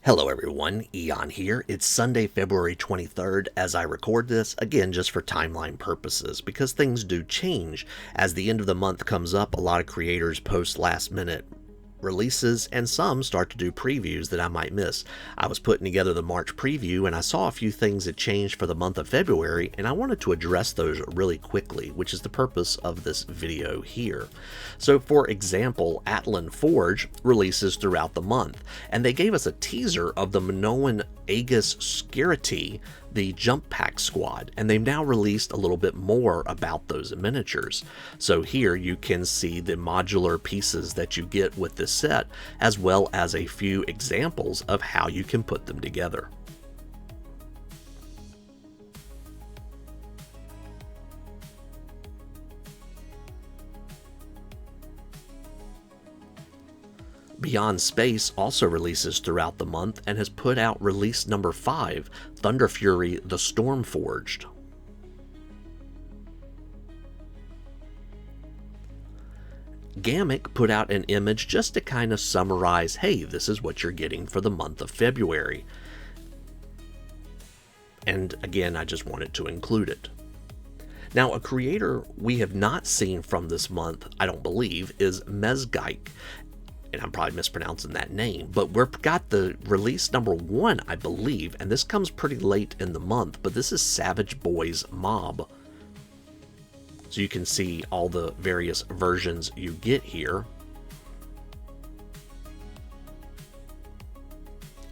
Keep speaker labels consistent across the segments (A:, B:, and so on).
A: Hello everyone, Eon here. It's Sunday, February 23rd as I record this, again just for timeline purposes, because things do change. As the end of the month comes up, a lot of creators post last minute releases, and some start to do previews that I might miss. I was putting together the March preview and I saw a few things that changed for the month of February, and I wanted to address those really quickly, which is the purpose of this video here. So for example, Atlan Forge releases throughout the month, and they gave us a teaser of the Minoan Aegis Scarity, the jump pack squad, and they've now released a little bit more about those miniatures. So here you can see the modular pieces that you get with this set, as well as a few examples of how you can put them together. Beyond Space also releases throughout the month and has put out release number 5, Thunder Fury the Stormforged. Ghamak put out an image just to kind of summarize, hey, this is what you're getting for the month of February. And again, I just wanted to include it. Now, a creator we have not seen from this month, I don't believe, is Mezgike. And I'm probably mispronouncing that name, but we've got the release number 1, I believe, and this comes pretty late in the month, but this is Savage Boys Mob. So you can see all the various versions you get here.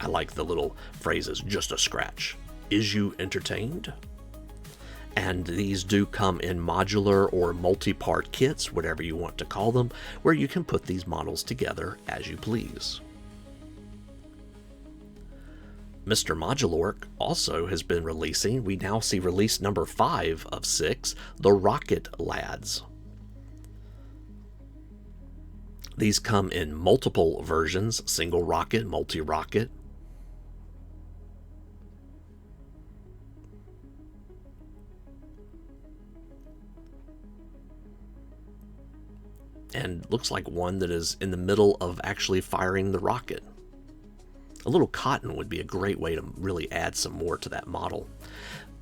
A: I like the little phrases, just a scratch. Is you entertained? And these do come in modular or multi-part kits, whatever you want to call them, where you can put these models together as you please. Mr. Modulork also has been releasing. We now see release number 5 of 6, the Rocket Lads. These come in multiple versions, single rocket, multi-rocket. And looks like one that is in the middle of actually firing the rocket. A little cotton would be a great way to really add some more to that model.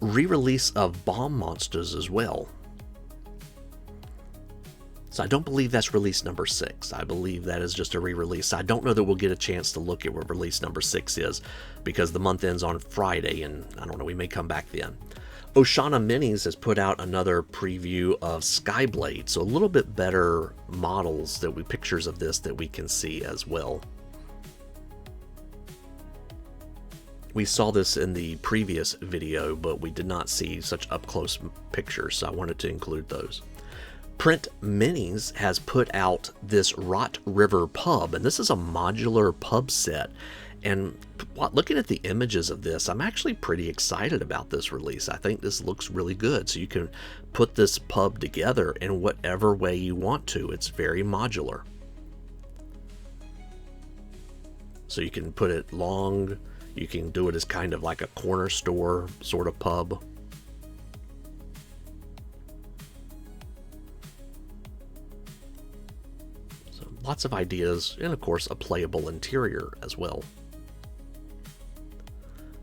A: Re-release of Bomb Monsters as well. So I don't believe that's release number 6. I believe that is just a re-release. I don't know that we'll get a chance to look at what release number 6 is, because the month ends on Friday, and I don't know, we may come back then. Oshouna Minis has put out another preview of Skyblade, so a little bit better models, pictures of this that we can see as well. We saw this in the previous video, but we did not see such up-close pictures, so I wanted to include those. Print Minis has put out this Rot River pub, and this is a modular pub set. And looking at the images of this, I'm actually pretty excited about this release. I think this looks really good. So you can put this pub together in whatever way you want to. It's very modular. So you can put it long. You can do it as kind of like a corner store sort of pub. So lots of ideas, and of course a playable interior as well.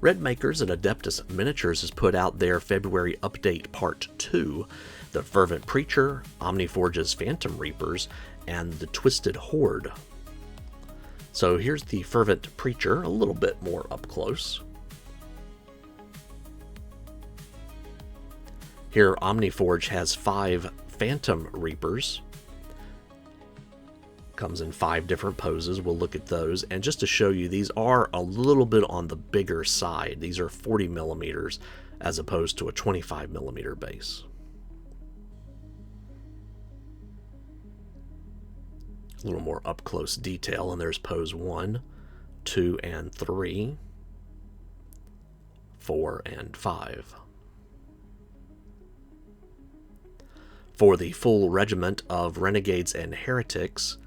A: RedMakers and Adeptus Miniatures has put out their February update part 2, the Fervent Preacher, Omniforge's Phantom Reapers, and the Twisted Horde. So here's the Fervent Preacher, a little bit more up close. Here Omniforge has 5 Phantom Reapers. Comes in 5 different poses. We'll look at those, and just to show you, these are a little bit on the bigger side. These are 40 millimeters as opposed to a 25 millimeter base. A little more up close detail, and there's pose 1, 2, and 3, 4, and 5. For the full regiment of Renegades and Heretics,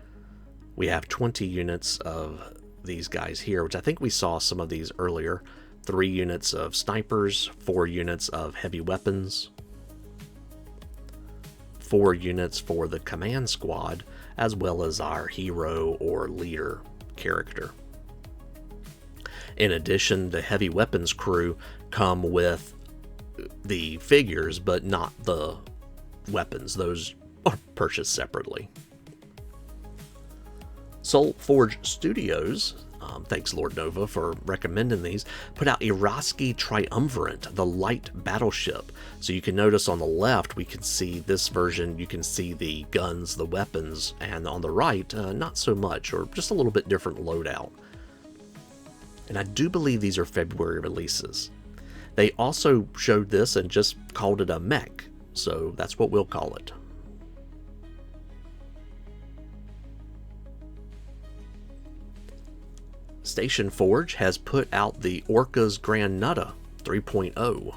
A: we have 20 units of these guys here, which I think we saw some of these earlier. 3 units of snipers, 4 units of heavy weapons, 4 units for the command squad, as well as our hero or leader character. In addition, the heavy weapons crew come with the figures, but not the weapons. Those are purchased separately. SoulForge Studios, thanks Lord Nova for recommending these, put out Iraski Triumvirate, the light battleship. So you can notice on the left, we can see this version, you can see the guns, the weapons, and on the right, not so much, or just a little bit different loadout. And I do believe these are February releases. They also showed this and just called it a mech, so that's what we'll call it. Stationforge has put out the Orca's Grand Nutta 3.0.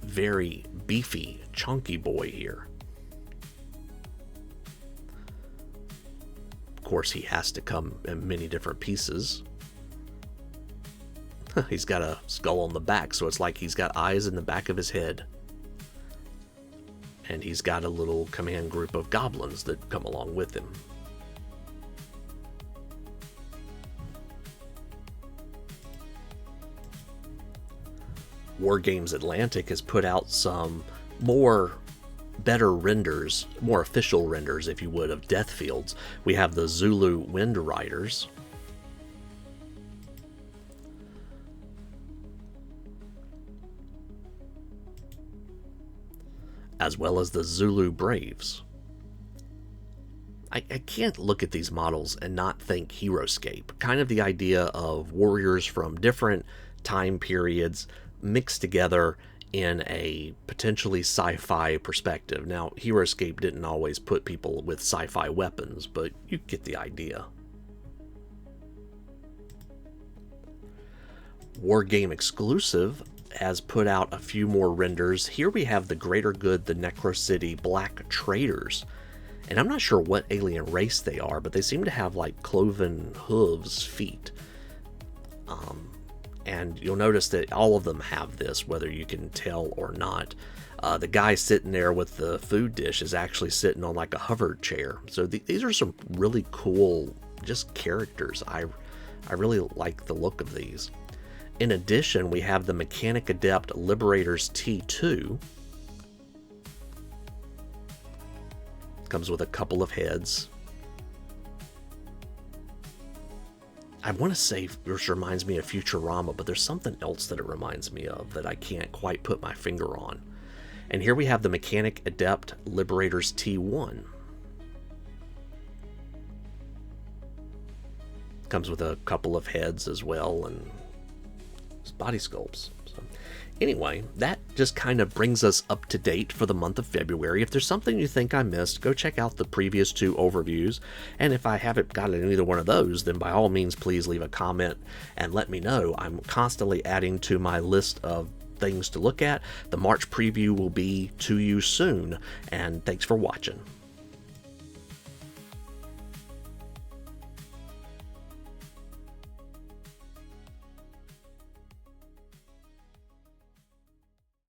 A: Very beefy, chunky boy here. Of course, he has to come in many different pieces. He's got a skull on the back, so it's like he's got eyes in the back of his head. And he's got a little command group of goblins that come along with him. Wargames Atlantic has put out some better renders, more official renders, if you would, of death fields. We have the Zulu Wind Riders. As well as the Zulu Braves. I can't look at these models and not think Heroscape. Kind of the idea of warriors from different time periods mixed together in a potentially sci-fi perspective. Now, Heroscape didn't always put people with sci-fi weapons, but you get the idea. Wargame Exclusive has put out a few more renders. Here we have the Greater Good, the Necro City Black Traders. And I'm not sure what alien race they are, but they seem to have like cloven hooves, feet. And you'll notice that all of them have this, whether you can tell or not. The guy sitting there with the food dish is actually sitting on like a hover chair. So these are some really cool just characters. I really like the look of these. In addition, we have the Mechanic Adept Liberators T2. Comes with a couple of heads. I want to say this reminds me of Futurama, but there's something else that it reminds me of that I can't quite put my finger on. And here we have the Mechanic Adept Liberators T1. Comes with a couple of heads as well and body sculpts. So anyway, that just kind of brings us up to date for the month of February. If there's something you think I missed, go check out the previous two overviews. And if I haven't gotten either one of those, then by all means, please leave a comment and let me know. I'm constantly adding to my list of things to look at. The March preview will be to you soon, and thanks for watching.